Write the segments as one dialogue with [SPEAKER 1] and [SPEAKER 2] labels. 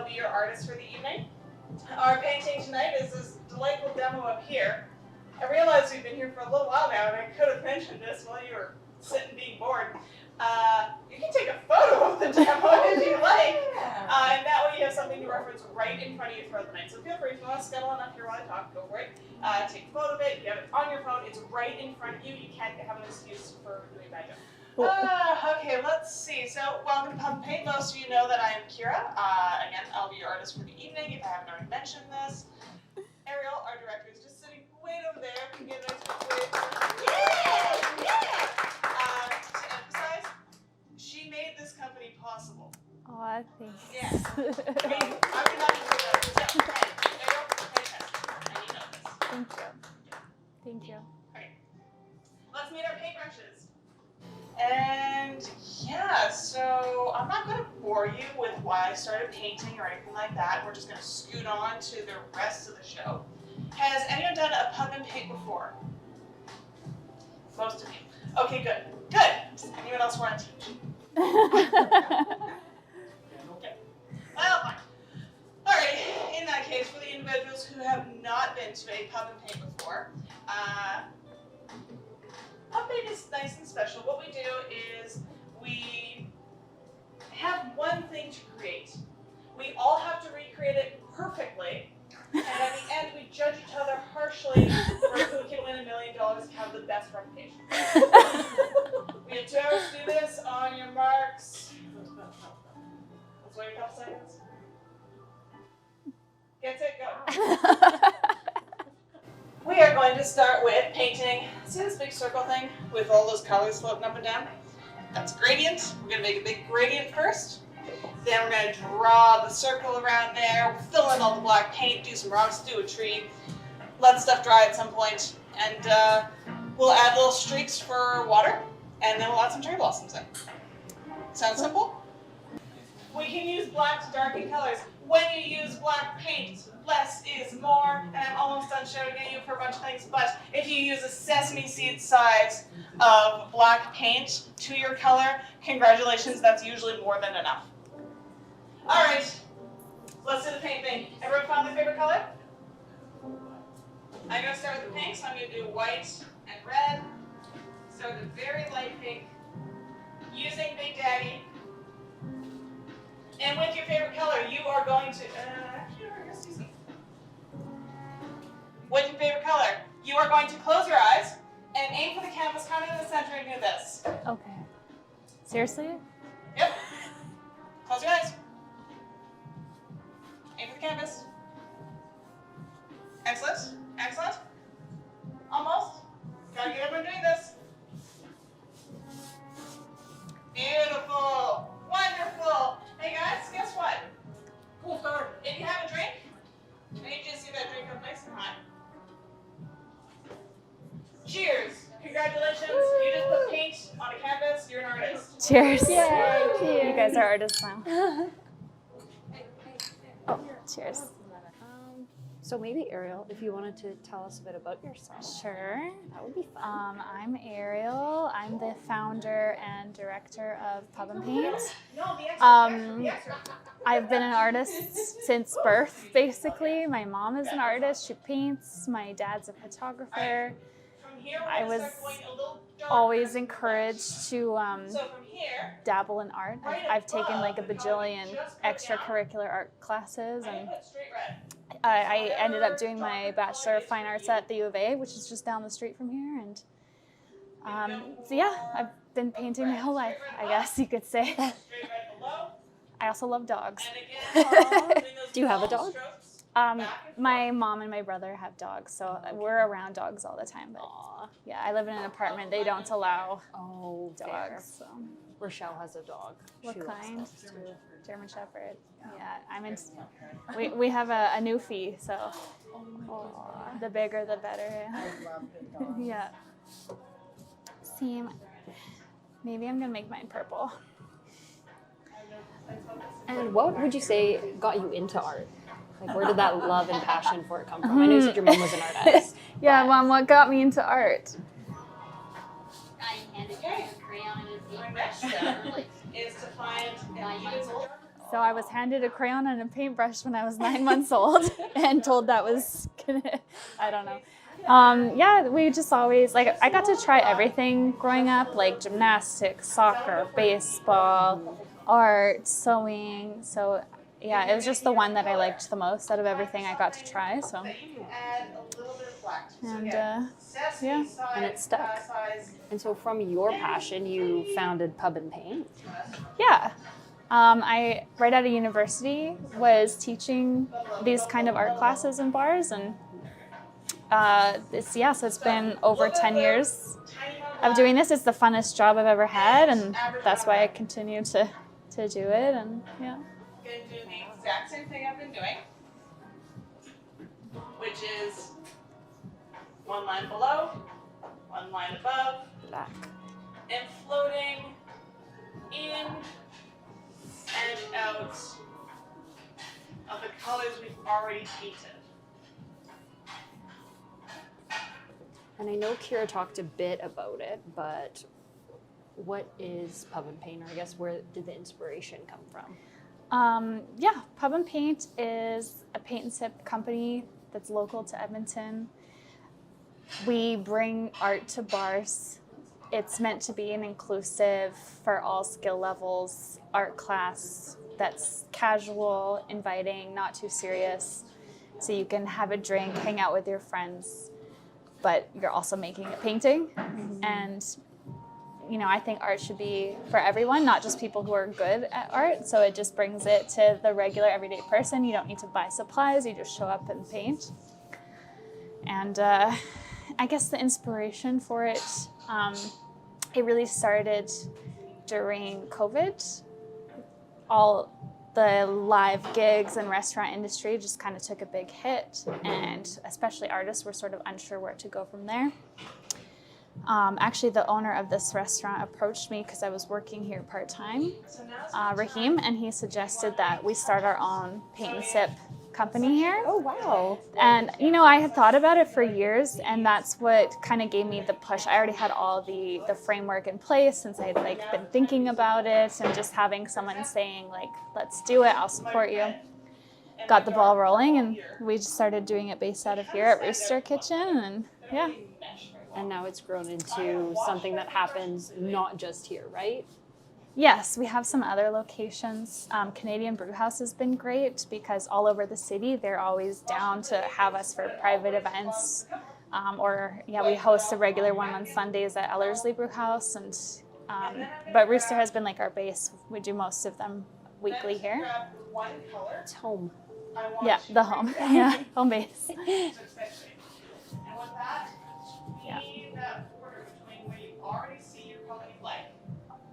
[SPEAKER 1] I'll be your artist for the evening. Our painting tonight is this delightful demo up here. I realize we've been here for a little while now, and I could have mentioned this while you were sitting being bored. You can take a photo of the demo if you like, and that way you have something to reference right in front of you throughout the night. So feel free, if you want to scuttle on up here while I talk, go for it. Take a photo of it. You have it on your phone. It's right in front of you. You can't have an excuse for doing that job. Okay, let's see. So, welcome to Pub and Paint. Most of you know that I am Kira. Again, I'll be your artist for the evening if I haven't already mentioned this. Ariel, our director, is just sitting way over there. We can get a nice wave. Yeah! To emphasize, she made this company possible.
[SPEAKER 2] Aw, thanks.
[SPEAKER 1] Yes. I mean, I would not even do that. So, Ariel, fantastic. And you know this.
[SPEAKER 2] Thank you. Thank you.
[SPEAKER 1] Okay. Let's meet our paintbrushes. And yeah, so I'm not going to bore you with why I started painting or anything like that. We're just going to scoot on to the rest of the show. Has anyone done a pub and paint before? Most of you. Okay, good. Good. Does anyone else want to teach? Okay. Well, fine. Alrighty. In that case, for the individuals who have not been to a pub and paint before, pub paint is nice and special. What we do is we have one thing to create. We all have to recreate it perfectly, and at the end we judge each other harshly for who can win $1 million and have the best reputation. We have 2 hours to do this. On your marks. Let's wait a couple seconds. Get set, go. We are going to start with painting. See this big circle thing with all those colors floating up and down? That's gradient. We're going to make a big gradient first. Then we're going to draw the circle around there, fill in all the black paint, do some rocks, do a tree, let stuff dry at some point, and we'll add little streaks for water, and then we'll add some cherry blossoms in. Sound simple? We can use black to darken colors. When you use black paint, less is more, and I'm almost done showing you for a bunch of things, but if you use a sesame seed size of black paint to your color, congratulations, that's usually more than enough. All right, let's do the paint thing. Everyone found their favorite color? I'm going to start with the pink, so I'm going to do white and red. Start with a very light pink, using Big Daddy. And with your favorite color, you are going to, with your favorite color, you are going to close your eyes and aim for the canvas kind of in the center and do this.
[SPEAKER 2] Okay. Seriously?
[SPEAKER 1] Yep. Close your eyes. Aim for the canvas. Excellent. Excellent. Almost. Gotta get everyone doing this. Beautiful. Wonderful. Hey guys, guess what? Cool start. If you have a drink, I need you to see that drink up nice and high. Cheers. Congratulations. You just put paint on a canvas. You're an artist.
[SPEAKER 2] Cheers.
[SPEAKER 3] Yay. Cheers.
[SPEAKER 2] You guys are artists now. Oh, cheers.
[SPEAKER 3] So maybe Ariel, if you wanted to tell us a bit about yourself.
[SPEAKER 2] Sure.
[SPEAKER 3] That would be fun.
[SPEAKER 2] I'm Ariel. I'm the founder and director of Pub and Paint. I've been an artist since birth, basically. My mom is an artist. She paints. My dad's a photographer. I was always encouraged to dabble in art. I've taken like a bajillion extracurricular art classes, and I ended up doing my Bachelor of Fine Arts at the U of A, which is just down the street from here. And so yeah, I've been painting my whole life, I guess you could say. I also love dogs.
[SPEAKER 3] Do you have a dog?
[SPEAKER 2] My mom and my brother have dogs, so we're around dogs all the time. But yeah, I live in an apartment. They don't allow dogs. So.
[SPEAKER 3] Rochelle has a dog.
[SPEAKER 2] What
[SPEAKER 3] she
[SPEAKER 2] kind?
[SPEAKER 3] loves those too.
[SPEAKER 2] German Shepherd. Yeah, I'm in. We have a newfie, so the bigger the better. Yeah. See, maybe I'm gonna make mine purple.
[SPEAKER 3] And what would you say got you into art? Like, where did that love and passion for it come from? I know you said your mom was an artist.
[SPEAKER 2] Yeah, Mom, what got me into art?
[SPEAKER 1] Our next step is to find an even
[SPEAKER 2] So I was handed a crayon and a paintbrush when I was 9 months old and told that was gonna, I don't know. Yeah, we just always, like, I got to try everything growing up, like gymnastics, soccer, baseball, art, sewing. So yeah, it was just the one that I liked the most out of everything I got to try. So, and yeah.
[SPEAKER 3] And it stuck. And so from your passion, you founded Pub and Paint.
[SPEAKER 2] Yeah. I, right out of university, was teaching these kind of art classes in bars, and so it's been over 10 years of doing this. It's the funnest job I've ever had, and that's why I continue to do it, and yeah.
[SPEAKER 1] I'm going to do the exact same thing I've been doing, which is one line below, one line above,
[SPEAKER 3] Black.
[SPEAKER 1] and floating in and out of the colors we've already painted.
[SPEAKER 3] And I know Kira talked a bit about it, but what is Pub and Paint? Or I guess where did the inspiration come from?
[SPEAKER 2] Yeah, Pub and Paint is a paint and sip company that's local to Edmonton. We bring art to bars. It's meant to be an inclusive, for all skill levels, art class that's casual, inviting, not too serious. So you can have a drink, hang out with your friends, but you're also making a painting. Mm-hmm. And you know, I think art should be for everyone, not just people who are good at art. So it just brings it to the regular everyday person. You don't need to buy supplies, you just show up and paint. And I guess the inspiration for it, it really started during COVID. All the live gigs and restaurant industry just kind of took a big hit, and especially artists were sort of unsure where to go from there. Actually, the owner of this restaurant approached me because I was working here part-time, Raheem, and he suggested that we start our own paint and sip company here.
[SPEAKER 3] Oh, wow.
[SPEAKER 2] And, you know, I had thought about it for years, and that's what kind of gave me the push. I already had all the framework in place since I had been thinking about it, and just having someone saying let's do it, I'll support you. Got the ball rolling, and we just started doing it based out of here at Rooster Kitchen, and yeah.
[SPEAKER 3] And now it's grown into something that happens not just here, right?
[SPEAKER 2] Yes, we have some other locations. Canadian Brewhouse has been great because all over the city, they're always down to have us for private events. We host a regular one on Sundays at Ellerslie Brewhouse. But Rooster has been like our base. We do most of them weekly here.
[SPEAKER 3] It's home.
[SPEAKER 2] Yeah, the home. Yeah, home base.
[SPEAKER 1] Yeah. That border between where you already see your color you like,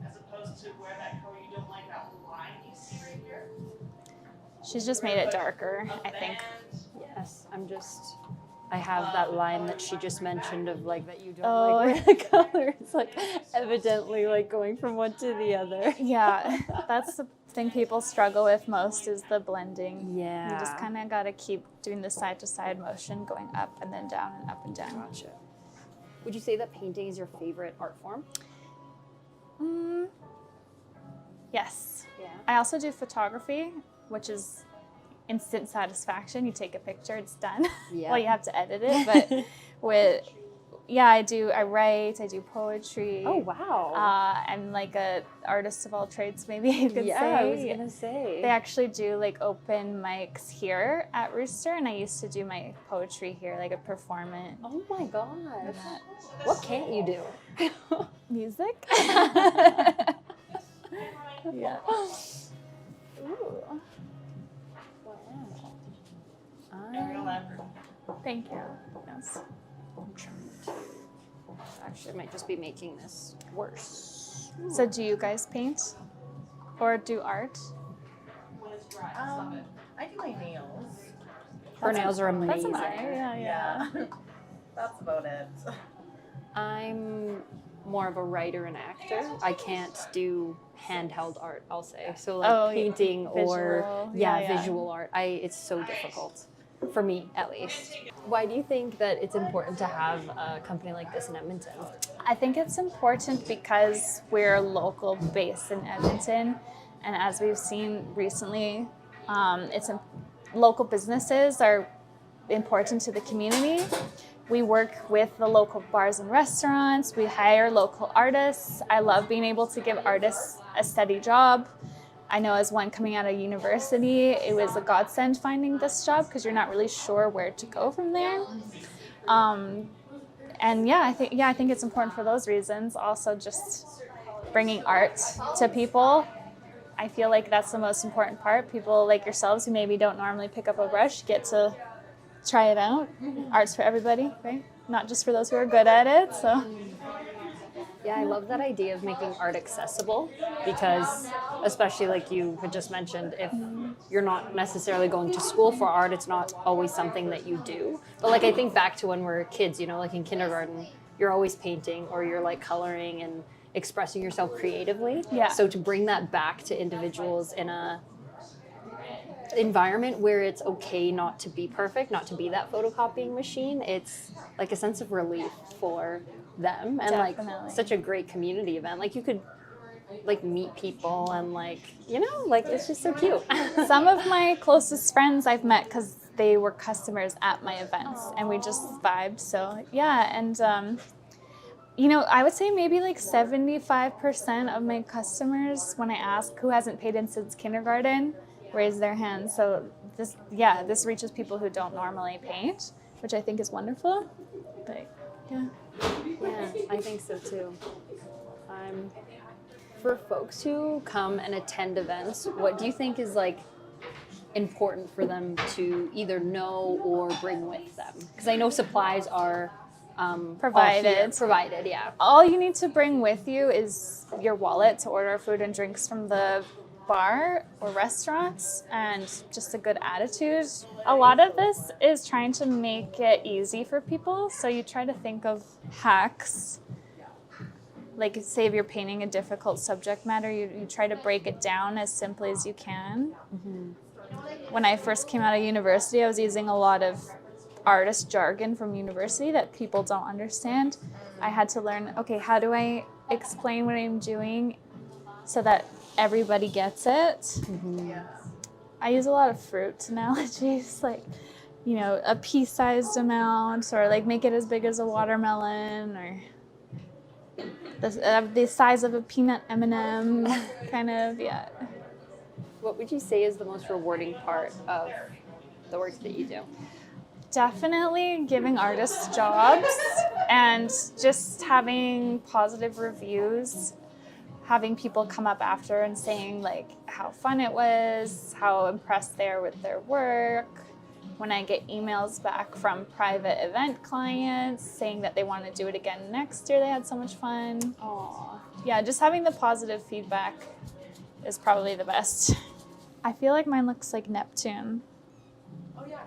[SPEAKER 1] as opposed to where that color you don't like, that line you see right here.
[SPEAKER 2] She's just made it darker, I think.
[SPEAKER 3] Yes, I have that line that she just mentioned of that you don't
[SPEAKER 2] Oh.
[SPEAKER 3] like where the color is evidently going from one to the other.
[SPEAKER 2] Yeah, that's the thing people struggle with most is the blending.
[SPEAKER 3] Yeah.
[SPEAKER 2] You just kind of got to keep doing the side to side motion, going up and then down and up and down.
[SPEAKER 3] Gotcha. Would you say that painting is your favorite art form?
[SPEAKER 2] Yes.
[SPEAKER 3] Yeah.
[SPEAKER 2] I also do photography, which is instant satisfaction. You take a picture, it's done.
[SPEAKER 3] Yeah.
[SPEAKER 2] Well, you have to edit it, but I write, I do poetry.
[SPEAKER 3] Oh, wow.
[SPEAKER 2] I'm like a artist of all trades, maybe you could say.
[SPEAKER 3] Yeah, I was gonna say.
[SPEAKER 2] They actually do open mics here at Rooster, and I used to do my poetry here, a performance.
[SPEAKER 3] Oh my gosh. What can't you do?
[SPEAKER 2] Music? Yeah. Ooh.
[SPEAKER 3] Wow.
[SPEAKER 2] Thank you. Yes.
[SPEAKER 3] Actually, I might just be making this worse.
[SPEAKER 2] So do you guys paint or do art?
[SPEAKER 1] When it's dry,
[SPEAKER 4] I do my nails.
[SPEAKER 3] Her nails are
[SPEAKER 2] That's
[SPEAKER 3] amazing.
[SPEAKER 2] an art. Yeah.
[SPEAKER 4] That's about it.
[SPEAKER 3] I'm more of a writer and actor. I can't do handheld art, I'll say. So painting or visual art. It's so difficult. For me, at least. Why do you think that it's important to have a company like this in Edmonton?
[SPEAKER 2] I think it's important because we're local based in Edmonton, And as we've seen recently, local businesses are important to the community. We work with the local bars and restaurants. We hire local artists. I love being able to give artists a steady job. I know as one coming out of university, it was a godsend finding this job because you're not really sure where to go from there. And I think it's important for those reasons. Also, just bringing art to people. I feel like that's the most important part. People like yourselves who maybe don't normally pick up a brush get to try it out. Art's for everybody, right? Not just for those who are good at it. So.
[SPEAKER 3] Yeah, I love that idea of making art accessible because, especially like you had just mentioned, if you're not necessarily going to school for art, it's not always something that you do. But like I think back to when we were kids, like in kindergarten, you're always painting or you're like coloring and expressing yourself creatively.
[SPEAKER 2] Yeah.
[SPEAKER 3] So to bring that back to individuals in a environment where it's okay not to be perfect, not to be that photocopying machine, it's like a sense of relief for them and
[SPEAKER 2] Definitely.
[SPEAKER 3] like such a great community event. Like you could like meet people and like it's just so cute.
[SPEAKER 2] Some of my closest friends I've met because they were customers at my events and we just vibed. So yeah, and I would say maybe like 75% of my customers, when I ask who hasn't paid in since kindergarten, raise their hands. So this reaches people who don't normally paint, which I think is wonderful. But yeah,
[SPEAKER 3] I think so too. For folks who come and attend events, what do you think is like important for them to either know or bring with them? Because I know supplies are provided, yeah.
[SPEAKER 2] All you need to bring with you is your wallet to order food and drinks from the bar or restaurants and just a good attitude. A lot of this is trying to make it easy for people. So you try to think of hacks. Like say if you're painting a difficult subject matter, you try to break it down as simply as you can. Mm-hmm. When I first came out of university, I was using a lot of artist jargon from university that people don't understand. I had to learn, okay, how do I explain what I'm doing so that everybody gets it?
[SPEAKER 3] Mm-hmm.
[SPEAKER 2] I use a lot of fruit analogies, like, a pea-sized amount, or like make it as big as a watermelon, or the size of a peanut M&M, kind of, yeah.
[SPEAKER 3] What would you say is the most rewarding part of the work that you do?
[SPEAKER 2] Definitely giving artists jobs and just having positive reviews, having people come up after and saying like how fun it was, how impressed they are with their work. When I get emails back from private event clients saying that they want to do it again next year, they had so much fun.
[SPEAKER 3] Aww.
[SPEAKER 2] Yeah, just having the positive feedback is probably the best. I feel like mine looks like Neptune.
[SPEAKER 4] Oh yeah.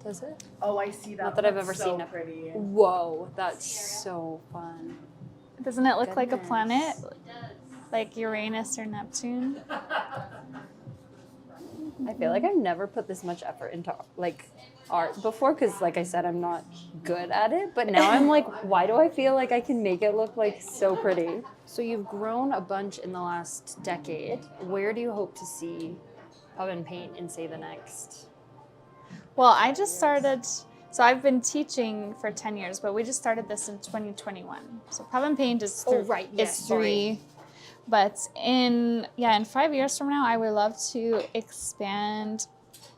[SPEAKER 3] Does it?
[SPEAKER 4] Oh, I see that.
[SPEAKER 3] Not that I've
[SPEAKER 4] That's
[SPEAKER 3] ever
[SPEAKER 4] so
[SPEAKER 3] seen it.
[SPEAKER 4] Pretty.
[SPEAKER 3] Whoa, that's so fun.
[SPEAKER 2] Doesn't it look like a
[SPEAKER 3] Goodness.
[SPEAKER 2] planet? Like Uranus or Neptune?
[SPEAKER 3] I feel like I've never put this much effort into like art before because like I said, I'm not good at it. But now I'm like, why do I feel like I can make it look like so pretty? So you've grown a bunch in the last decade. Where do you hope to see Pub and Paint in, say, the next?
[SPEAKER 2] Well, I just started, so I've been teaching for 10 years, but we just started this in 2021. So Pub and Paint is three. But in 5 years from now, I would love to expand.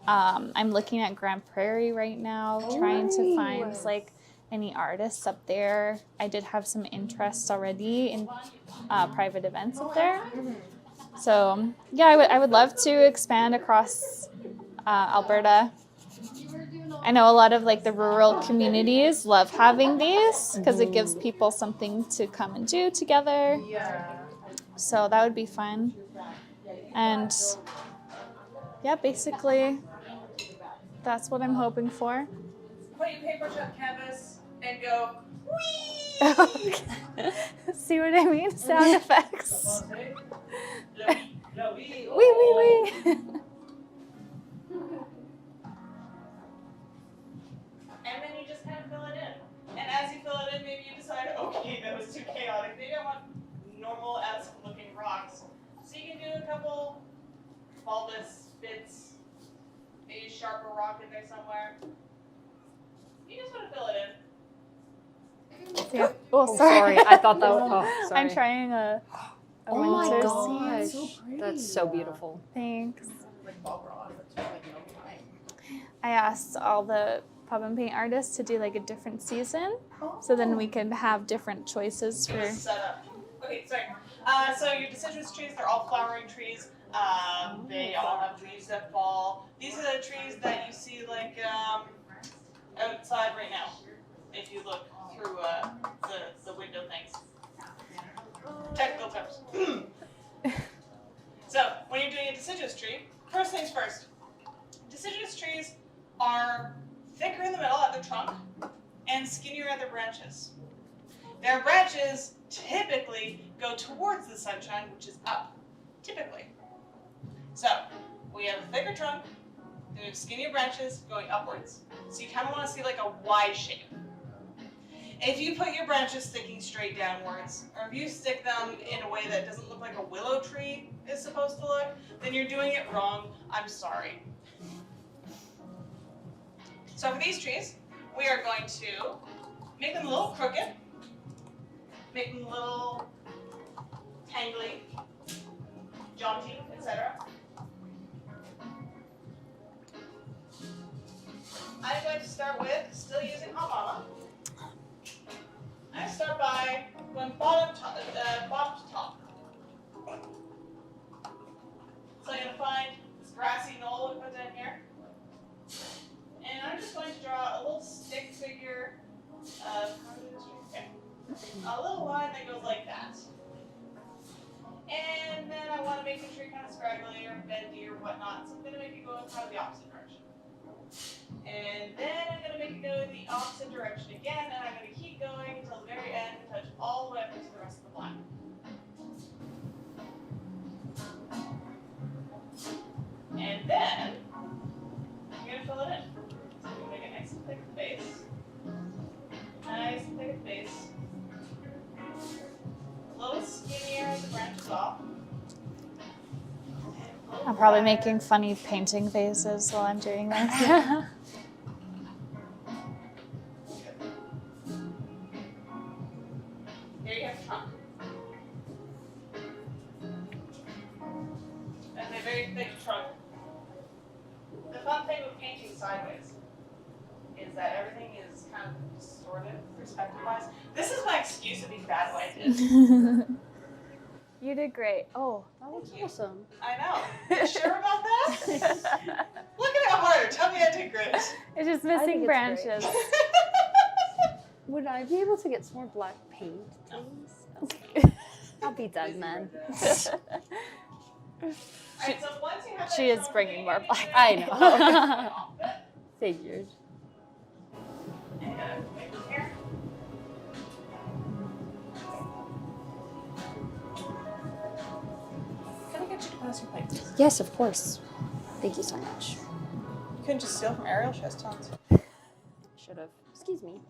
[SPEAKER 2] I'm looking at Grand Prairie right now, trying to find like any artists up there. I did have some interest already in private events up there. So yeah, I would love to expand across Alberta. I know a lot of like the rural communities love having these because it gives people something to come and do together.
[SPEAKER 4] Yeah.
[SPEAKER 2] So that would be fun. And yeah, basically that's what I'm hoping for.
[SPEAKER 1] Put your paper chip canvas and go, whee!
[SPEAKER 2] See what I mean? Sound effects.
[SPEAKER 1] Wee,
[SPEAKER 2] Wee.
[SPEAKER 1] And then you just kind of fill it in. And as you fill it in, maybe you decide, okay, that was too chaotic. Maybe I want normal as looking rocks. So you can do a couple bulbous bits, maybe a sharper rock in there somewhere. You just want to fill it in.
[SPEAKER 2] Yeah. Oh,
[SPEAKER 3] Oh,
[SPEAKER 2] sorry.
[SPEAKER 3] sorry. I thought that was. Oh, sorry.
[SPEAKER 2] I'm trying a
[SPEAKER 3] Oh my
[SPEAKER 2] winter
[SPEAKER 3] gosh,
[SPEAKER 2] scene.
[SPEAKER 3] that's so beautiful.
[SPEAKER 2] Thanks.
[SPEAKER 4] Like Bob Ross, that's just like no time.
[SPEAKER 2] I asked all the pub and paint artists to do like a different season, so then we could have different choices for.
[SPEAKER 1] Setup. Okay, sorry. So your deciduous trees, they're all flowering trees. They all have leaves that fall. These are the trees that you see like outside right now. If you look through the window things. Technical terms. So when you're doing a deciduous tree, first things first. Deciduous trees are thicker in the middle at the trunk and skinnier at their branches. Their branches typically go towards the sunshine, which is up, typically. So we have a thicker trunk, then we have skinnier branches going upwards. So you kind of want to see like a Y shape. If you put your branches sticking straight downwards, or if you stick them in a way that doesn't look like a willow tree is supposed to look, then you're doing it wrong. I'm sorry. So for these trees, we are going to make them a little crooked, make them a little tangly, jaunty, etc. I'm going to start with, still using Hot Mama. I start by going bottom to top. So I'm going to find this grassy knoll we put down here. And I'm just going to draw a little stick figure of a little line that goes like that. And then I want to make the tree kind of scraggly or bendy or whatnot, so I'm going to make it go in kind of the opposite direction. And then I'm going to make it go in the opposite direction again, and I'm going to keep going until the very end and touch all the way up into the rest of the black. And then I'm going to fill it in. So I'm going to make a nice and thick base. Nice and thick base. A little skinnier as the branches off.
[SPEAKER 2] I'm probably making funny painting faces while I'm doing this.
[SPEAKER 1] Here you have the trunk. And a very thick trunk. The fun thing with painting sideways is that everything is kind of distorted perspective-wise. This is my excuse to be bad at what I did.
[SPEAKER 2] You did great. Oh,
[SPEAKER 3] That looks awesome.
[SPEAKER 1] I know. You sure about that? Look at it harder. Tell me I did great.
[SPEAKER 2] it's just
[SPEAKER 3] think
[SPEAKER 2] missing
[SPEAKER 3] it's
[SPEAKER 2] branches.
[SPEAKER 3] Would I be able to get some more black paint, please? Okay. I'll be done then.
[SPEAKER 1] Alright, so once you have that
[SPEAKER 2] She is
[SPEAKER 1] trunk
[SPEAKER 2] bringing more
[SPEAKER 1] made,
[SPEAKER 2] black.
[SPEAKER 3] I know. Figured.
[SPEAKER 1] And make it here. Can I get you to pass your plate?
[SPEAKER 3] Yes, of course. Thank you so much.
[SPEAKER 1] You couldn't just steal from Ariel, she has tons.
[SPEAKER 3] Should have. Excuse me.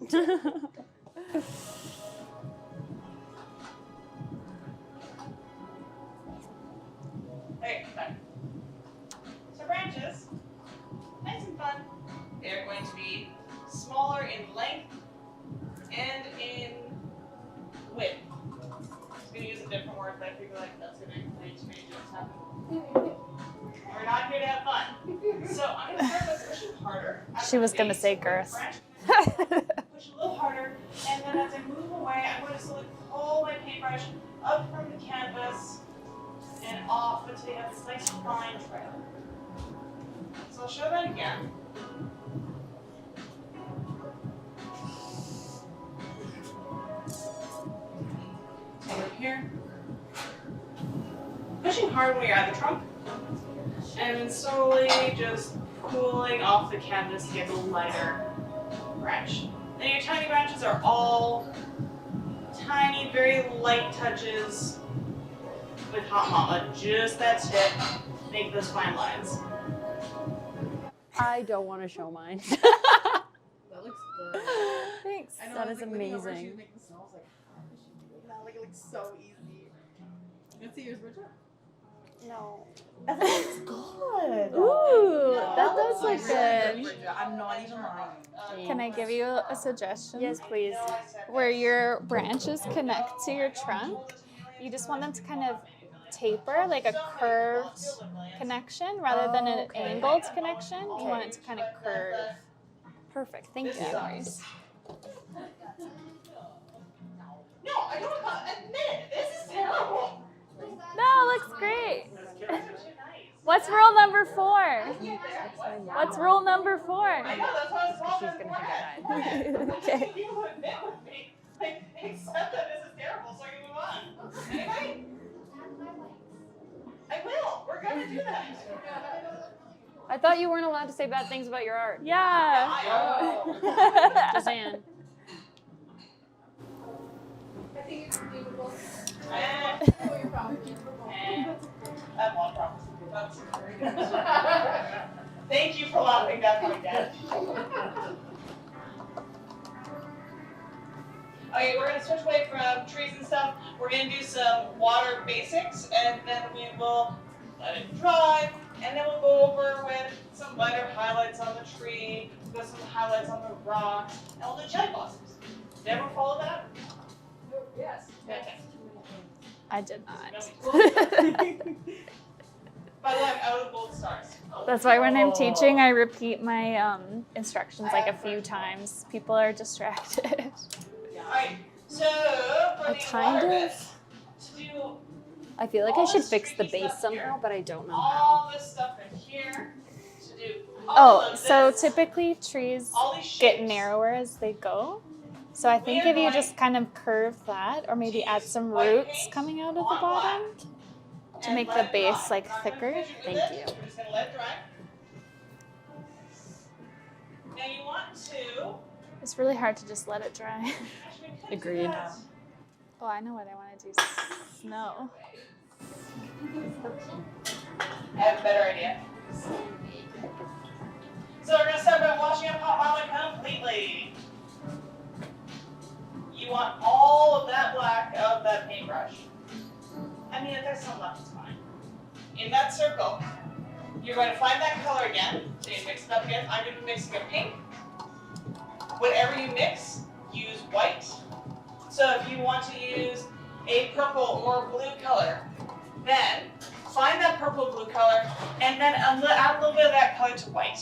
[SPEAKER 1] Okay, done. So branches, nice and fun. They're going to be smaller in length and in width. I'm going to use a different word, but I figure like that's going to make jokes happen. We're not here to have fun. So I'm going to start by pushing harder.
[SPEAKER 2] She was going to say girth.
[SPEAKER 1] Push a little harder, and then as I move away, I'm going to slowly pull my paintbrush up from the canvas and off until you have this nice fine trail. So I'll show that again. Over here. Pushing hard when you're at the trunk, and then slowly just pulling off the canvas to get the lighter branch. And your tiny branches are all tiny, very light touches with Hot Mama. Just that tip, make those fine lines.
[SPEAKER 3] I don't want to show mine.
[SPEAKER 4] That looks good.
[SPEAKER 2] Thanks.
[SPEAKER 4] I know,
[SPEAKER 3] That
[SPEAKER 4] I was,
[SPEAKER 3] is
[SPEAKER 4] like, looking over, she
[SPEAKER 3] amazing.
[SPEAKER 4] was making the smells like, how does she do that? Like, it looks so easy. You want to see yours, Bridget?
[SPEAKER 3] No.
[SPEAKER 4] That looks good.
[SPEAKER 1] good.
[SPEAKER 2] Ooh, that does look good.
[SPEAKER 1] I'm not even lying.
[SPEAKER 2] Can I give you a suggestion?
[SPEAKER 3] Yes, please.
[SPEAKER 2] Where your branches connect to your trunk, you just want them to kind of taper, like a curved connection rather than an angled connection. You want it to kind of curve.
[SPEAKER 3] Perfect. Thank you.
[SPEAKER 2] Yeah, nice.
[SPEAKER 1] No, I don't admit it. This is terrible.
[SPEAKER 2] No, it looks great. What's rule number 4? What's rule number 4?
[SPEAKER 1] I know, that's why I was talking
[SPEAKER 3] She's gonna figure that out.
[SPEAKER 2] Okay.
[SPEAKER 1] You will admit with me. Like, accept that this is terrible so I can move on. Anyway? I will. We're gonna do that.
[SPEAKER 3] I thought you weren't allowed to say bad things about your art.
[SPEAKER 2] Yeah.
[SPEAKER 3] Suzanne.
[SPEAKER 4] I think it's believable.
[SPEAKER 1] And,
[SPEAKER 4] Oh, you're probably believable.
[SPEAKER 1] and I have one problem. That's very good. Thank you for laughing. That's my dad. Okay, we're gonna switch away from trees and stuff. We're gonna do some water basics, and then we will let it dry, and then we'll go over with some lighter highlights on the tree, with some highlights on the rock, and we'll do cherry blossoms. Did everyone follow that?
[SPEAKER 4] Yes.
[SPEAKER 1] Okay.
[SPEAKER 2] I did not.
[SPEAKER 1] By the way, I'm out of gold stars.
[SPEAKER 2] That's why when I'm teaching, I repeat my instructions like a few times. People are distracted.
[SPEAKER 1] Alright, so for
[SPEAKER 3] I
[SPEAKER 1] the
[SPEAKER 3] kind
[SPEAKER 1] water
[SPEAKER 3] of-
[SPEAKER 1] bit, to do
[SPEAKER 3] I feel like I should fix the base somehow, but I don't know how.
[SPEAKER 1] all this stuff in here, to do all
[SPEAKER 2] Oh,
[SPEAKER 1] of
[SPEAKER 2] so
[SPEAKER 1] this,
[SPEAKER 2] typically trees
[SPEAKER 1] all these
[SPEAKER 2] get
[SPEAKER 1] shapes.
[SPEAKER 2] narrower as they go. So I think if you just kind of curve that, or maybe add some roots coming out of the bottom to
[SPEAKER 1] And
[SPEAKER 2] make
[SPEAKER 1] let
[SPEAKER 2] the
[SPEAKER 1] it
[SPEAKER 2] base
[SPEAKER 1] dry.
[SPEAKER 2] like
[SPEAKER 1] We're not gonna
[SPEAKER 2] thicker.
[SPEAKER 1] fidget with
[SPEAKER 3] Thank
[SPEAKER 1] it.
[SPEAKER 3] you.
[SPEAKER 1] We're just gonna let it dry. Now you want to.
[SPEAKER 2] It's really hard to just let it dry.
[SPEAKER 1] Actually, we could do
[SPEAKER 3] Agreed.
[SPEAKER 1] that.
[SPEAKER 2] Oh, I know what I want to do. Snow.
[SPEAKER 1] I have a better idea. So we're gonna start by washing up hot lava completely. You want all of that black out of that paintbrush. I mean, if there's some left, it's fine. In that circle, you're going to find that color again. So you mix it up again. I'm going to be mixing a pink. Whatever you mix, use white. So if you want to use a purple or blue color, then find that purple blue color and then add a little bit of that color to white.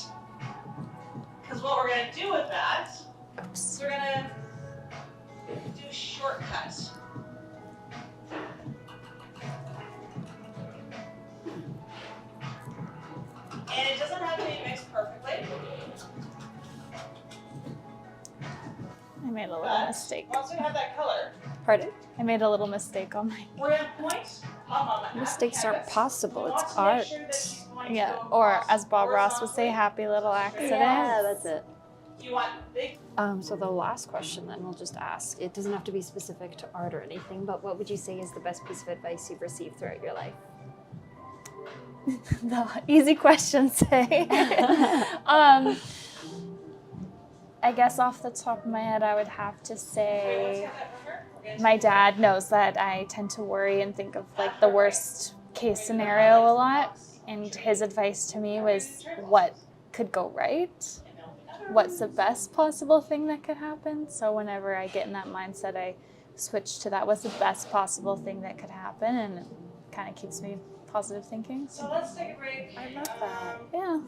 [SPEAKER 1] Because what we're going to do with that is we're going to do a shortcut. And it doesn't have to be mixed perfectly.
[SPEAKER 2] I made a little
[SPEAKER 1] But
[SPEAKER 2] mistake.
[SPEAKER 1] once we have that color,
[SPEAKER 3] Pardon?
[SPEAKER 2] I made a little mistake on my.
[SPEAKER 1] we're going to point on the
[SPEAKER 3] Mistakes aren't
[SPEAKER 1] canvas.
[SPEAKER 3] possible.
[SPEAKER 1] We
[SPEAKER 3] It's
[SPEAKER 1] want to make
[SPEAKER 3] art.
[SPEAKER 1] sure that she's going to
[SPEAKER 2] Yeah,
[SPEAKER 1] go
[SPEAKER 2] or
[SPEAKER 1] across
[SPEAKER 2] as Bob Ross would say,
[SPEAKER 1] horizontally.
[SPEAKER 2] happy little accident.
[SPEAKER 3] Yeah, that's it.
[SPEAKER 1] You want big.
[SPEAKER 3] So the last question then we'll just ask. It doesn't have to be specific to art or anything, but what would you say is the best piece of advice you've received throughout your life?
[SPEAKER 2] The easy questions, say. I guess off the top of my head, I would have to
[SPEAKER 1] Wait, let's
[SPEAKER 2] say
[SPEAKER 1] get that from her. We're gonna
[SPEAKER 2] my
[SPEAKER 1] take that.
[SPEAKER 2] dad knows that I tend to worry and think of like the worst case scenario a lot. And his advice to me was what could go right? What's the best possible thing that could happen? So whenever I get in that mindset, I switch to that. What's the best possible thing that could happen? And it kind of keeps me positive thinking.
[SPEAKER 1] So let's take a break.
[SPEAKER 3] I love that.
[SPEAKER 2] Yeah.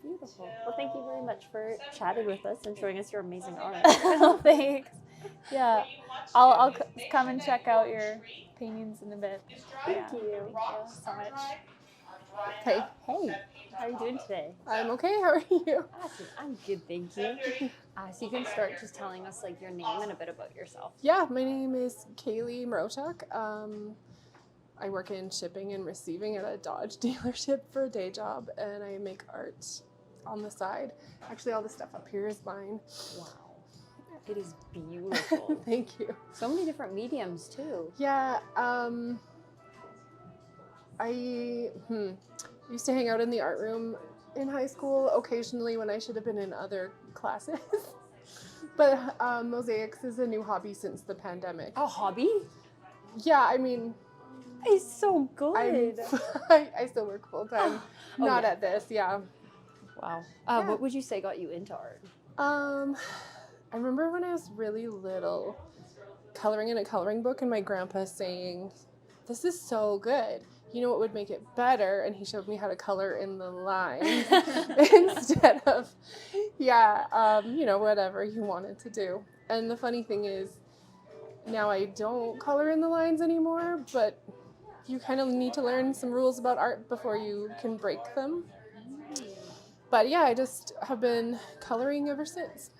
[SPEAKER 3] Beautiful. Well, thank you very much for chatting with us and showing us your amazing art.
[SPEAKER 2] Oh, thanks. Yeah. I'll come and check out your paintings in a bit.
[SPEAKER 3] Thank
[SPEAKER 2] Yeah.
[SPEAKER 3] you.
[SPEAKER 2] So much.
[SPEAKER 5] Hey.
[SPEAKER 3] Hey, how are you doing today?
[SPEAKER 5] I'm okay. How are you?
[SPEAKER 3] Awesome. I'm good, thank you. So you can start just telling us like your name and a bit about yourself.
[SPEAKER 5] Yeah, my name is Kaylee Mrochuk. I work in shipping and receiving at a Dodge dealership for a day job, and I make art on the side. Actually, all the stuff up here is mine.
[SPEAKER 3] Wow. It is beautiful.
[SPEAKER 5] Thank you.
[SPEAKER 3] So many different mediums too.
[SPEAKER 5] Yeah, I used to hang out in the art room in high school occasionally when I should have been in other classes. But mosaics is a new hobby since the pandemic.
[SPEAKER 3] A hobby?
[SPEAKER 5] Yeah, I mean,
[SPEAKER 3] is so good.
[SPEAKER 5] I still work full time. Not
[SPEAKER 3] yeah.
[SPEAKER 5] at this, yeah.
[SPEAKER 3] Wow.
[SPEAKER 5] Yeah.
[SPEAKER 3] What would you say got you into art?
[SPEAKER 5] I remember when I was really little, coloring in a coloring book and my grandpa saying, "This is so good. You know what would make it better?" And he showed me how to color in the lines instead of, whatever he wanted to do. And the funny thing is, now I don't color in the lines anymore, but you kind of need to learn some rules about art before you can break them. But yeah, I just have been coloring ever since.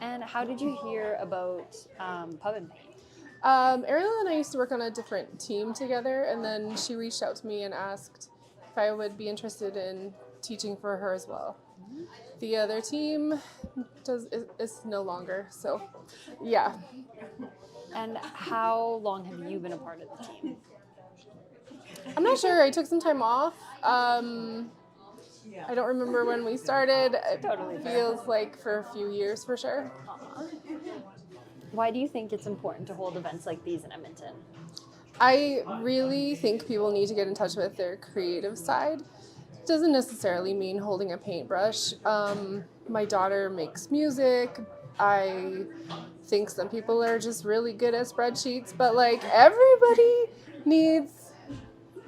[SPEAKER 3] And how did you hear about Pub and Paint?
[SPEAKER 5] Ariel and I used to work on a different team together, and then she reached out to me and asked if I would be interested in teaching for her as well. The other team is no longer, so yeah.
[SPEAKER 3] And how long have you been a part of the team?
[SPEAKER 5] I'm not sure. I took some time off. I don't remember when we started. It
[SPEAKER 3] Totally fair.
[SPEAKER 5] feels like for a few years for sure.
[SPEAKER 3] Why do you think it's important to hold events like these in Edmonton?
[SPEAKER 5] I really think people need to get in touch with their creative side. It doesn't necessarily mean holding a paintbrush. My daughter makes music. I think some people are just really good at spreadsheets, but like everybody needs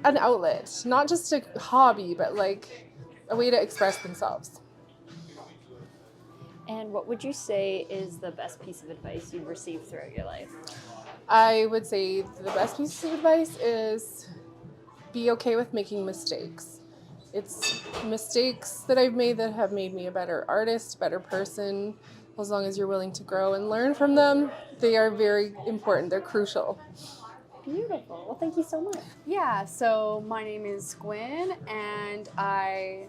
[SPEAKER 5] an outlet, not just a hobby, but like a way to express themselves.
[SPEAKER 3] And what would you say is the best piece of advice you've received throughout your life?
[SPEAKER 5] I would say the best piece of advice is be okay with making mistakes. It's mistakes that I've made that have made me a better artist, better person. As long as you're willing to grow and learn from them, they are very important. They're crucial.
[SPEAKER 3] Beautiful. Well, thank you so much.
[SPEAKER 6] Yeah, so my name is Gwen, and I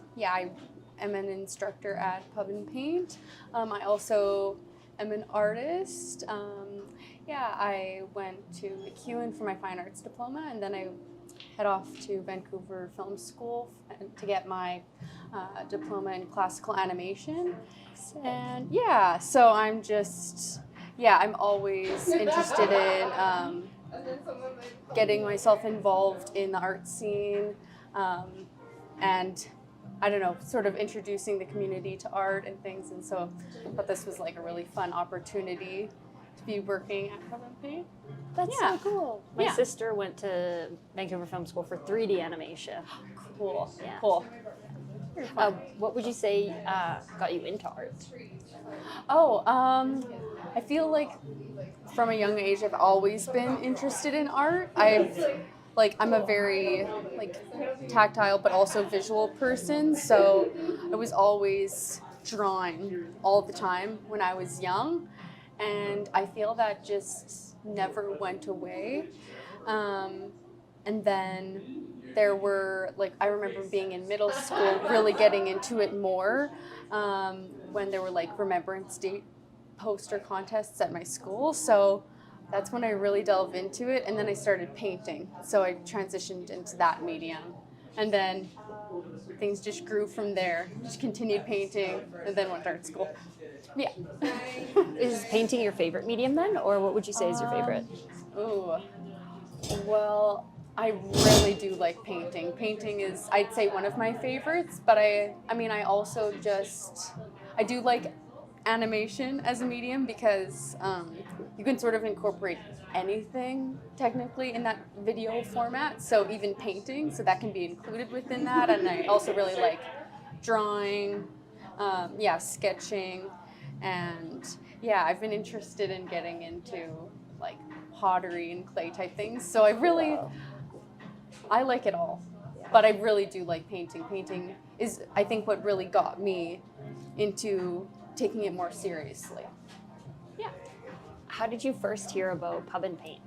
[SPEAKER 6] am an instructor at Pub and Paint. I also am an artist. I went to McEwen for my fine arts diploma, and then I head off to Vancouver Film School to get my diploma in classical animation. And yeah, so I'm always interested in getting myself involved in the art scene, and I don't know, sort of introducing the community to art and things. And so I thought this was like a really fun opportunity to be working at Pub and Paint.
[SPEAKER 3] That's
[SPEAKER 6] Yeah.
[SPEAKER 3] so cool. My
[SPEAKER 6] Yeah.
[SPEAKER 3] sister went to Vancouver Film School for 3D animation.
[SPEAKER 6] Cool.
[SPEAKER 3] Yeah.
[SPEAKER 6] Cool.
[SPEAKER 3] What would you say got you into art?
[SPEAKER 6] I feel like from a young age I've always been interested in art. I'm a very tactile but also visual person, so I was always drawing all the time when I was young, and I feel that just never went away. And then there were, I remember being in middle school really getting into it more when there were Remembrance Day poster contests at my school. So that's when I really delved into it, and then I started painting. So I transitioned into that medium, and then things just grew from there. Just continued painting, and then went to art school. Yeah.
[SPEAKER 3] Is painting your favorite medium then, or what would you say is your favorite?
[SPEAKER 6] Well, I really do like painting. Painting is, I'd say, one of my favorites, but I also I do like animation as a medium because you can sort of incorporate anything technically in that video format, so even painting, so that can be included within that. And I also really like drawing, sketching, and I've been interested in getting into pottery and clay type things, so I like it all, but I really do like painting. Painting is, I think, what really got me into taking it more seriously. Yeah.
[SPEAKER 3] How did you first hear about Pub and Paint?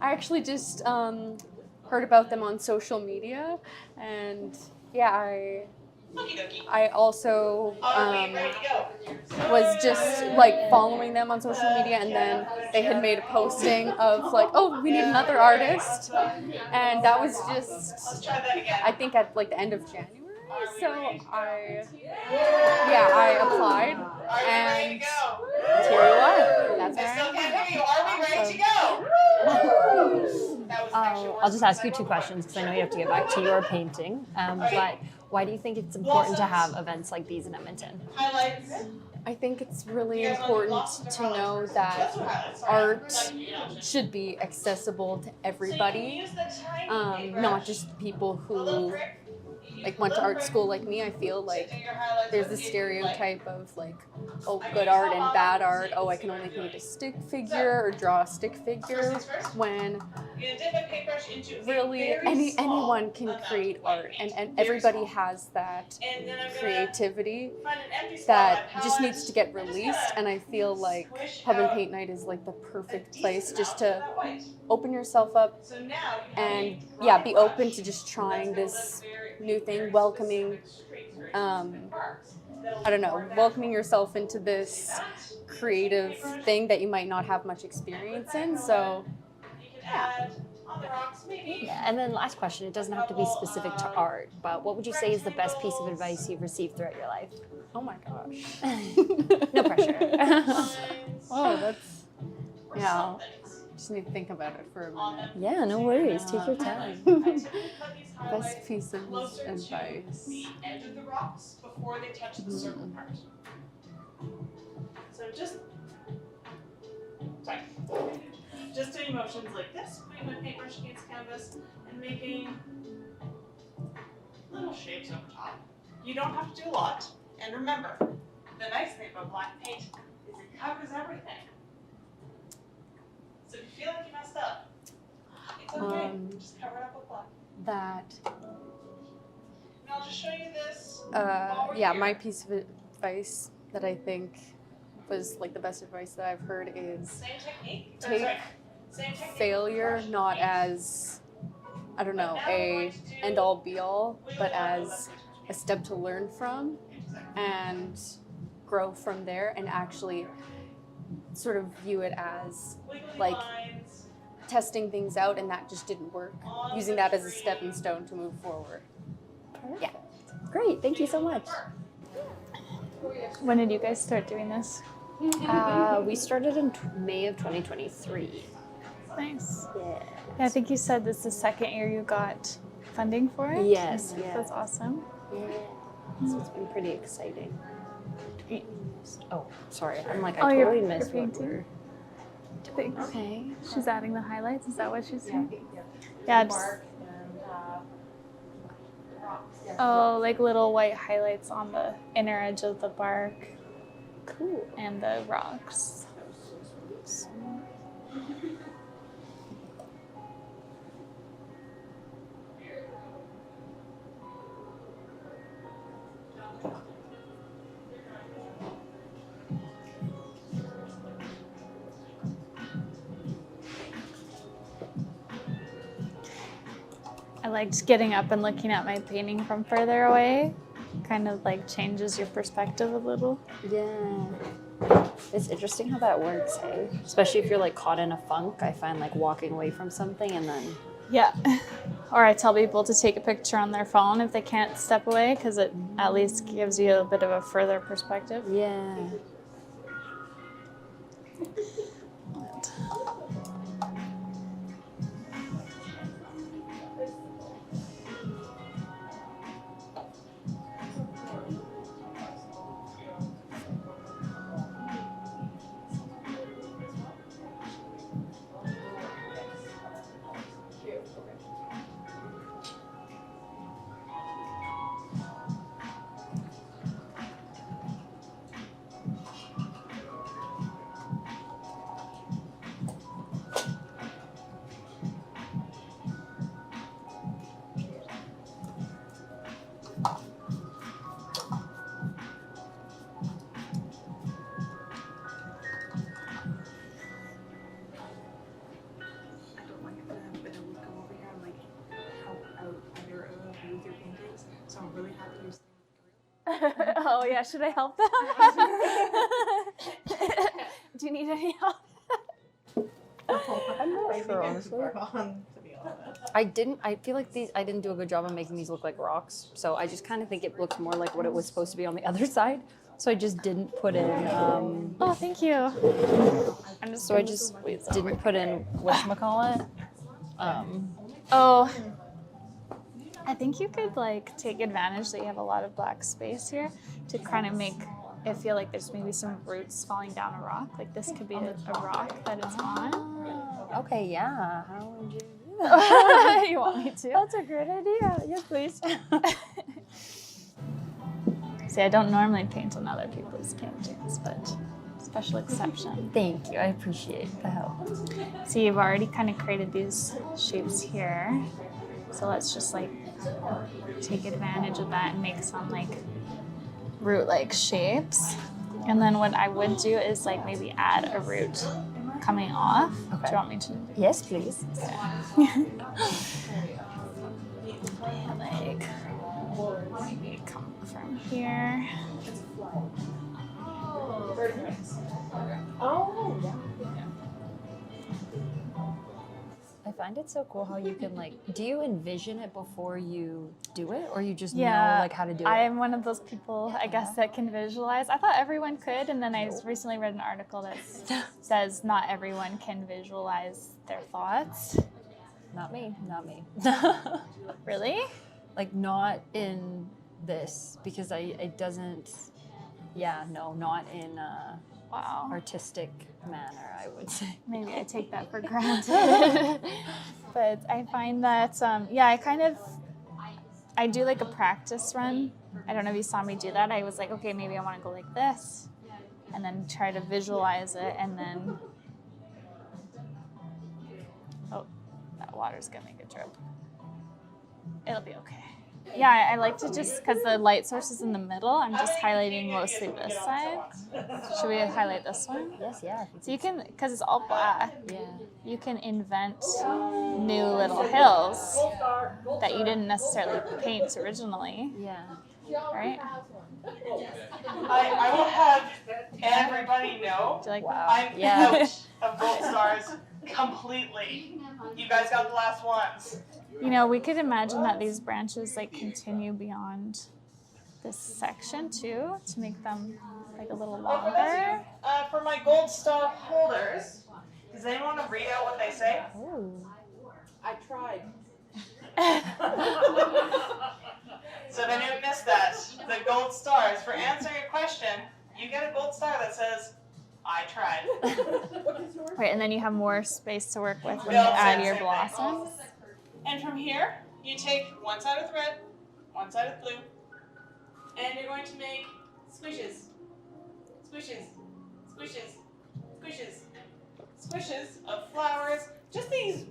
[SPEAKER 6] I actually just heard about them on social media, and I also was just following them on social media, and then they had made a posting of we need another artist, and that was just, I think, at the end of January. So I applied, and here you are. That's where I am.
[SPEAKER 1] Are we ready to go?
[SPEAKER 3] I'll just ask you two questions because I know you have to get back to your painting. But why do you think it's important to have events like these in Edmonton?
[SPEAKER 1] Highlights.
[SPEAKER 6] I think it's really important to know that art should be accessible to everybody, not just people who like went to art school like me. I feel like there's this stereotype of like, oh, good art and bad art. Oh, I can only paint a stick figure or draw a stick figure, when really anyone can create art, and everybody has that creativity that just needs to get released. And I feel like Pub and Paint Night is like the perfect place just to open yourself up and be open to just trying this new thing, welcoming welcoming yourself into this creative thing that you might not have much experience in. So
[SPEAKER 3] Yeah, and then last question, it doesn't have to be specific to art, but what would you say is the best piece of advice you've received throughout your life?
[SPEAKER 6] oh my gosh.
[SPEAKER 3] No pressure.
[SPEAKER 6] Oh, that's just need to think about it for a minute.
[SPEAKER 3] Yeah, no worries. Take your time.
[SPEAKER 6] Best piece of advice.
[SPEAKER 1] The edge of the rocks before they touch the circle part. So just doing motions like this, putting my paintbrush against canvas and making little shapes over top. You don't have to do a lot. And remember, the nice thing about black paint is it covers everything. So if you feel like you messed up, it's okay. Just cover it up with black. And I'll just show you this.
[SPEAKER 6] My piece of advice that I think was like the best advice that I've heard is
[SPEAKER 1] Same technique.
[SPEAKER 6] take failure not as, I don't know, a end all be all, but as a step to learn from and grow from there, and actually sort of view it as like testing things out and that just didn't work, using that as a stepping stone to move forward. Yeah.
[SPEAKER 3] Great, thank you so much.
[SPEAKER 2] When did you guys start doing this?
[SPEAKER 3] We started in May of 2023.
[SPEAKER 2] Nice.
[SPEAKER 3] Yeah.
[SPEAKER 2] I think you said this is the second year you got funding for it?
[SPEAKER 3] Yes, yeah.
[SPEAKER 2] That's awesome.
[SPEAKER 3] Yeah. So it's been pretty exciting. Oh, sorry. I'm like, I
[SPEAKER 2] you're
[SPEAKER 3] totally missed what
[SPEAKER 2] painting?
[SPEAKER 3] we're... Okay.
[SPEAKER 2] She's adding the highlights. Is that what she's doing? Yeah. Like little white highlights on the inner edge of the bark.
[SPEAKER 3] Cool.
[SPEAKER 2] And the rocks. I liked getting up and looking at my painting from further away. Kind of like changes your perspective a little.
[SPEAKER 3] Yeah. It's interesting how that works, hey? Especially if you're like caught in a funk. I find like walking away from something and then...
[SPEAKER 2] Yeah. Or I tell people to take a picture on their phone if they can't step away, because it at least gives you a bit of a further perspective.
[SPEAKER 3] Yeah.
[SPEAKER 2] Oh yeah, should I help them? Do you need any help?
[SPEAKER 3] I'm not sure, honestly. I feel like I didn't do a good job of making these look like rocks, so I just kind of think it looks more like what it was supposed to be on the other side. So I just didn't put in.
[SPEAKER 2] Oh, thank you.
[SPEAKER 3] So I just didn't put in whatchamacallit.
[SPEAKER 2] Oh, I think you could like take advantage that you have a lot of black space here to kind of make it feel like there's maybe some roots falling down a rock. Like this could be a rock that it's on.
[SPEAKER 3] Okay, yeah. How would you do that?
[SPEAKER 2] You want me to?
[SPEAKER 3] That's a great idea. Yes, please.
[SPEAKER 2] See, I don't normally paint on other people's paintings, but special exception.
[SPEAKER 3] Thank you. I appreciate the help.
[SPEAKER 2] See, you've already kind of created these shapes here. So let's just like take advantage of that and make some like root-like shapes. And then what I would do is like maybe add a root coming off.
[SPEAKER 3] Okay.
[SPEAKER 2] Do you want me to?
[SPEAKER 3] Yes, please.
[SPEAKER 2] Like maybe come from here.
[SPEAKER 3] I find it so cool how you can like, do you envision it before you do it, or you just
[SPEAKER 2] Yeah,
[SPEAKER 3] know like how to do it?
[SPEAKER 2] I am one of those people, I guess, that can visualize. I thought everyone could, and then I recently read an article that says not everyone can visualize their thoughts.
[SPEAKER 3] Not me, not me.
[SPEAKER 2] Really?
[SPEAKER 3] Like not in this, because it doesn't, yeah, no, not in a
[SPEAKER 2] Wow.
[SPEAKER 3] artistic manner, I would say.
[SPEAKER 2] Maybe I take that for granted. But I find that, yeah, I do like a practice run. I don't know if you saw me do that. I was like, okay, maybe I want to go like this, and then try to visualize it, and then, oh, that water's gonna make a drip. It'll be okay. Yeah, I like to just, because the light source is in the middle, I'm just highlighting mostly this side. Should we highlight this one?
[SPEAKER 3] Yes, yeah.
[SPEAKER 2] So you can, because it's all black,
[SPEAKER 3] Yeah.
[SPEAKER 2] you can invent new little hills that you didn't necessarily paint originally,
[SPEAKER 3] Yeah.
[SPEAKER 2] right?
[SPEAKER 1] I will have everybody know
[SPEAKER 2] Do you like
[SPEAKER 1] I'm
[SPEAKER 3] Yeah.
[SPEAKER 1] out of gold stars completely. You guys got the last ones.
[SPEAKER 2] You know, we could imagine that these branches like continue beyond this section too, to make them like a little longer.
[SPEAKER 1] For my gold star holders, does anyone want to read out what they say?
[SPEAKER 3] Ooh.
[SPEAKER 4] I tried.
[SPEAKER 1] So if anyone missed that, the gold stars, for answering a question, you get a gold star that says, I tried.
[SPEAKER 4] What is yours?
[SPEAKER 2] Right, and then you have more space to work with when you add your blossoms.
[SPEAKER 1] And from here, you take one side of red, one side of blue, and you're going to make squishes. Squishes, squishes, squishes, squishes of flowers. Just these,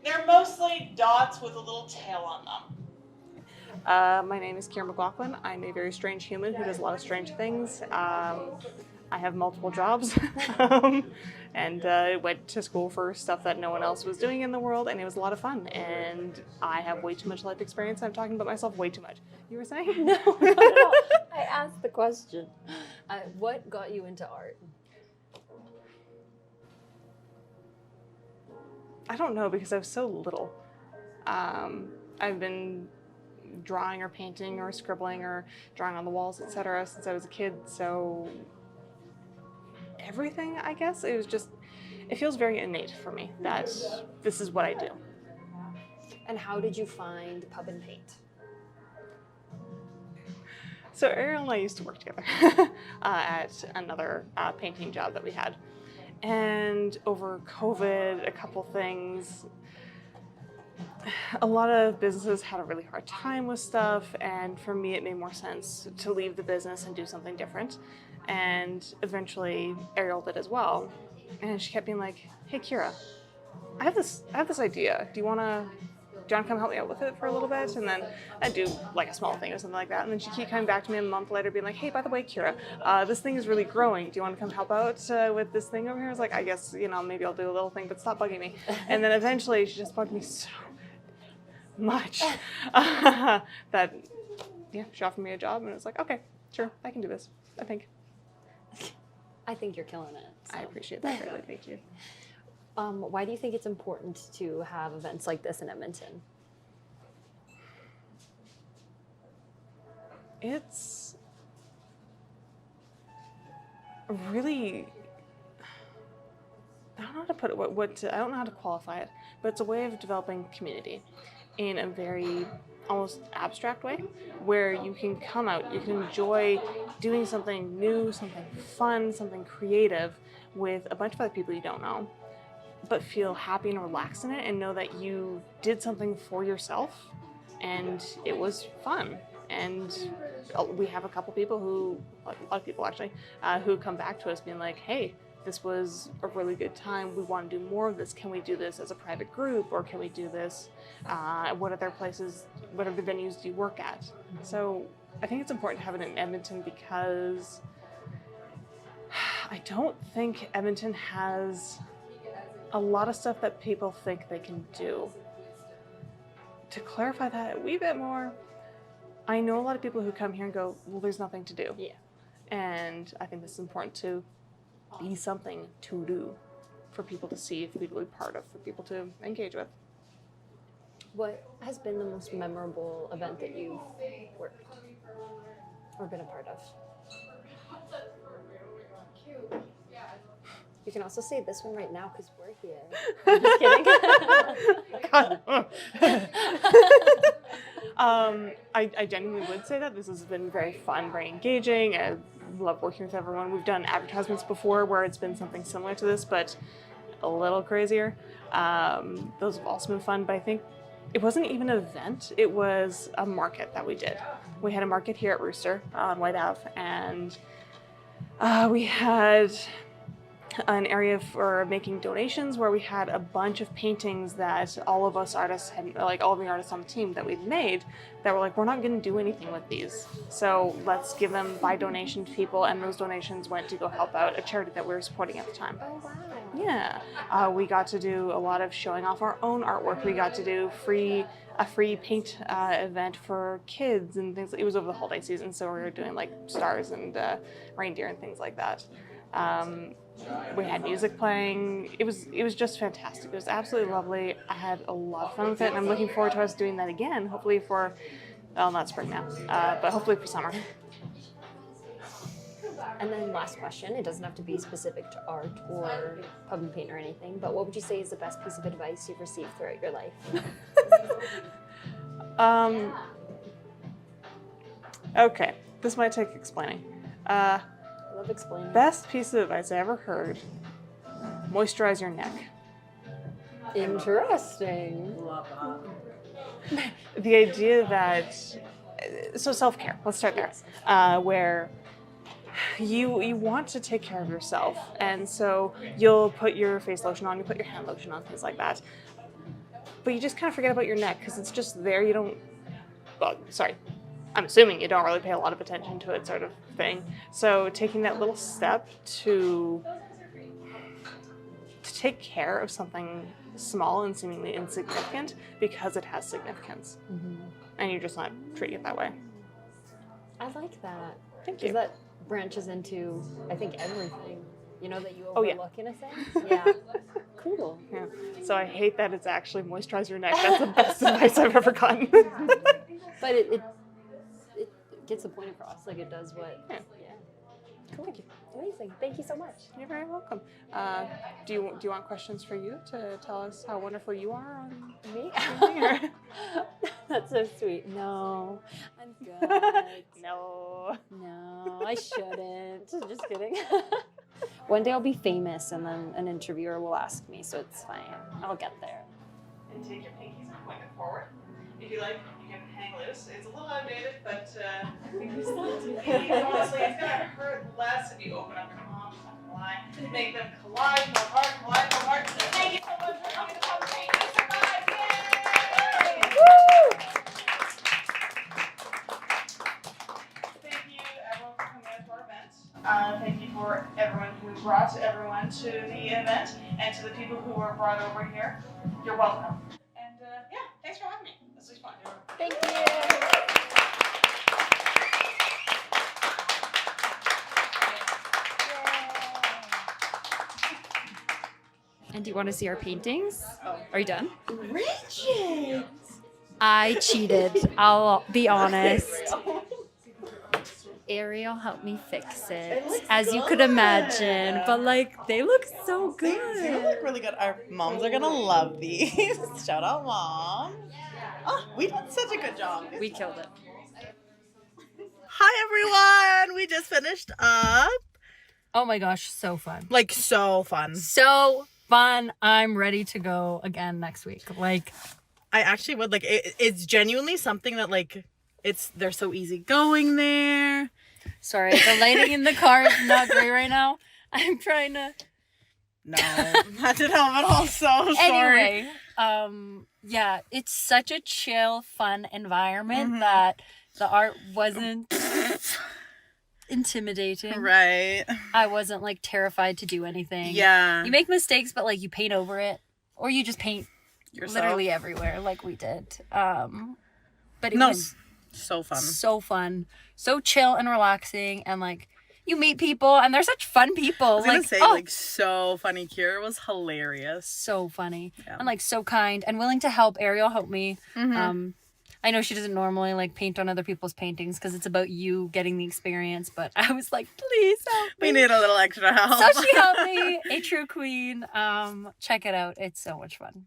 [SPEAKER 1] they're mostly dots with a little tail on them. My name is Kira McLaughlin. I'm a very strange human who does a lot of strange things. I have multiple jobs and went to school for stuff that no one else was doing in the world, and it was a lot of fun. And I have way too much life experience. I'm talking about myself way too much. You were saying?
[SPEAKER 3] No, not at all. I asked the question. What got you into art?
[SPEAKER 7] I don't know, because I was so little. I've been drawing or painting or scribbling or drawing on the walls, etc. since I was a kid, so everything, I guess. It was just, it feels very innate for me that this is what I do.
[SPEAKER 3] And how did you find Pub and Paint?
[SPEAKER 7] So Ariel and I used to work together at another painting job that we had. And over COVID, a couple things, a lot of businesses had a really hard time with stuff, and for me it made more sense to leave the business and do something different. And eventually Ariel did as well. And she kept being like, hey Kira, I have this idea. Do you wanna come help me out with it for a little bit? And then I'd do like a small thing or something like that. And then she'd keep coming back to me a month later being like, hey, by the way, Kira, this thing is really growing. Do you want to come help out with this thing over here? I was like, I guess, maybe I'll do a little thing, but stop bugging me. And then eventually she just bugged me so much that, yeah, she offered me a job, and it was like, okay, sure, I can do this, I think.
[SPEAKER 3] I think you're killing it. So.
[SPEAKER 7] I appreciate that greatly, thank you.
[SPEAKER 3] Why do you think it's important to have events like this in Edmonton?
[SPEAKER 7] It's really, I don't know how to put it, I don't know how to qualify it, but it's a way of developing community in a very almost abstract way, where you can come out, you can enjoy doing something new, something fun, something creative with a bunch of other people you don't know, but feel happy and relaxed in it and know that you did something for yourself and it was fun. And we have a couple people who, a lot of people actually, who come back to us being like, hey, this was a really good time. We want to do more of this. Can we do this as a private group, or can we do this? What other places, what other venues do you work at? So I think it's important to have it in Edmonton because I don't think Edmonton has a lot of stuff that people think they can do. To clarify that a wee bit more, I know a lot of people who come here and go, well, there's nothing to do. Yeah. And I think this is important to be something to do for people to see, for people to be part of, for people to engage with.
[SPEAKER 3] What has been the most memorable event that you've worked or been a part of? You can also say this one right now because we're here. I'm just kidding.
[SPEAKER 7] I genuinely would say that this has been very fun, very engaging. I love working with everyone. We've done advertisements before where it's been something similar to this, but a little crazier. Those have also been fun, but I think it wasn't even an event. It was a market that we did. We had a market here at Rooster on White Ave, and we had an area for making donations where we had a bunch of paintings that all of us artists had, like all of the artists on the team that we'd made, that were like, we're not going to do anything with these, so let's give them by donation to people, and those donations went to go help out a charity that we were supporting at the time. Oh wow. Yeah, we got to do a lot of showing off our own artwork. We got to do a free paint event for kids and things. It was over the holiday season, so we were doing like stars and reindeer and things like that. We had music playing. It was just fantastic. It was absolutely lovely. I had a lot of fun with it, and I'm looking forward to us doing that again, hopefully for, well, not spring now, but hopefully for summer.
[SPEAKER 3] And then last question, it doesn't have to be specific to art or pub and paint or anything, but what would you say is the best piece of advice you've received throughout your life?
[SPEAKER 7] Okay, this might take explaining.
[SPEAKER 3] I love explaining.
[SPEAKER 7] Best piece of advice I ever heard, moisturize your neck.
[SPEAKER 3] Interesting.
[SPEAKER 7] The idea that, so self-care, let's start there, where you want to take care of yourself, and so you'll put your face lotion on, you put your hand lotion on, things like that, but you just kind of forget about your neck because it's just there. You don't, well, sorry, I'm assuming you don't really pay a lot of attention to it, sort of thing. So taking that little step to take care of something small and seemingly insignificant because it has significance, and you're just not treating it that way.
[SPEAKER 3] I like that.
[SPEAKER 7] Thank you.
[SPEAKER 3] That branches into, I think, everything, you know, that you
[SPEAKER 7] Oh, yeah.
[SPEAKER 3] overlook in a sense. Yeah. Cool.
[SPEAKER 7] Yeah. So I hate that it's actually moisturize your neck. That's the best advice I've ever gotten.
[SPEAKER 3] But it gets the point across. Like it does what.
[SPEAKER 7] Yeah.
[SPEAKER 3] Cool. Thank you. Amazing. Thank you so much.
[SPEAKER 7] You're very welcome. Do you want questions for you to tell us how wonderful you are on
[SPEAKER 3] Me?
[SPEAKER 7] or?
[SPEAKER 3] That's so sweet. No, I'm good.
[SPEAKER 7] No.
[SPEAKER 3] No, I shouldn't. Just kidding. One day I'll be famous and then an interviewer will ask me, so it's fine. I'll get there.
[SPEAKER 1] And take your pinkies and point them forward. If you like, you can hang loose. It's a little outdated, but honestly, it's gonna hurt less if you open up your palms and collide. Make them collide more hard, collide more hard. Thank you so much for coming to Pub and Paint. You survived! Yay! Woo! Thank you, everyone, for coming out to our event. Thank you for everyone who brought everyone to the event, and to the people who were brought over here. You're welcome. And yeah, thanks for having me. This was fun.
[SPEAKER 3] Thank you.
[SPEAKER 8] And do you want to see our paintings? Are you done?
[SPEAKER 4] Bridget!
[SPEAKER 8] I cheated. I'll be honest. Ariel helped me fix it,
[SPEAKER 1] It looks
[SPEAKER 8] as you could
[SPEAKER 1] good.
[SPEAKER 8] imagine. But like, they look so
[SPEAKER 1] They
[SPEAKER 8] good.
[SPEAKER 1] do look really good. Our moms are gonna love these. Shout out, mom. Oh, we did such a good job.
[SPEAKER 8] We killed it.
[SPEAKER 1] Hi everyone. We just finished up.
[SPEAKER 3] Oh my gosh, so fun.
[SPEAKER 1] Like so fun.
[SPEAKER 3] So fun. I'm ready to go again next week. Like,
[SPEAKER 1] I actually would like. It's genuinely something that like. They're so easy going there.
[SPEAKER 3] sorry, the lighting in the car is not great right now. I'm trying to.
[SPEAKER 1] No, that didn't help at all. So sorry.
[SPEAKER 3] Anyway, yeah, it's such a chill, fun environment that the art wasn't intimidating.
[SPEAKER 1] Right.
[SPEAKER 3] I wasn't like terrified to do anything.
[SPEAKER 1] Yeah.
[SPEAKER 3] You make mistakes, but like you paint over it, or you just paint
[SPEAKER 1] Yourself.
[SPEAKER 3] literally everywhere, like we did. But it
[SPEAKER 1] No.
[SPEAKER 3] was
[SPEAKER 1] So fun.
[SPEAKER 3] so fun, so chill and relaxing, and like you meet people, and they're such fun people.
[SPEAKER 1] I was gonna
[SPEAKER 3] like,
[SPEAKER 1] say,
[SPEAKER 3] oh,
[SPEAKER 1] like, so funny. Kira was hilarious.
[SPEAKER 3] so funny
[SPEAKER 1] Yeah.
[SPEAKER 3] and like so kind and willing to help. Ariel helped me. I know she doesn't normally like paint on other people's paintings because it's about you getting the experience, but I was like, please help me.
[SPEAKER 1] We need a little extra help.
[SPEAKER 3] So she helped me. A true queen. Check it out. It's so much fun.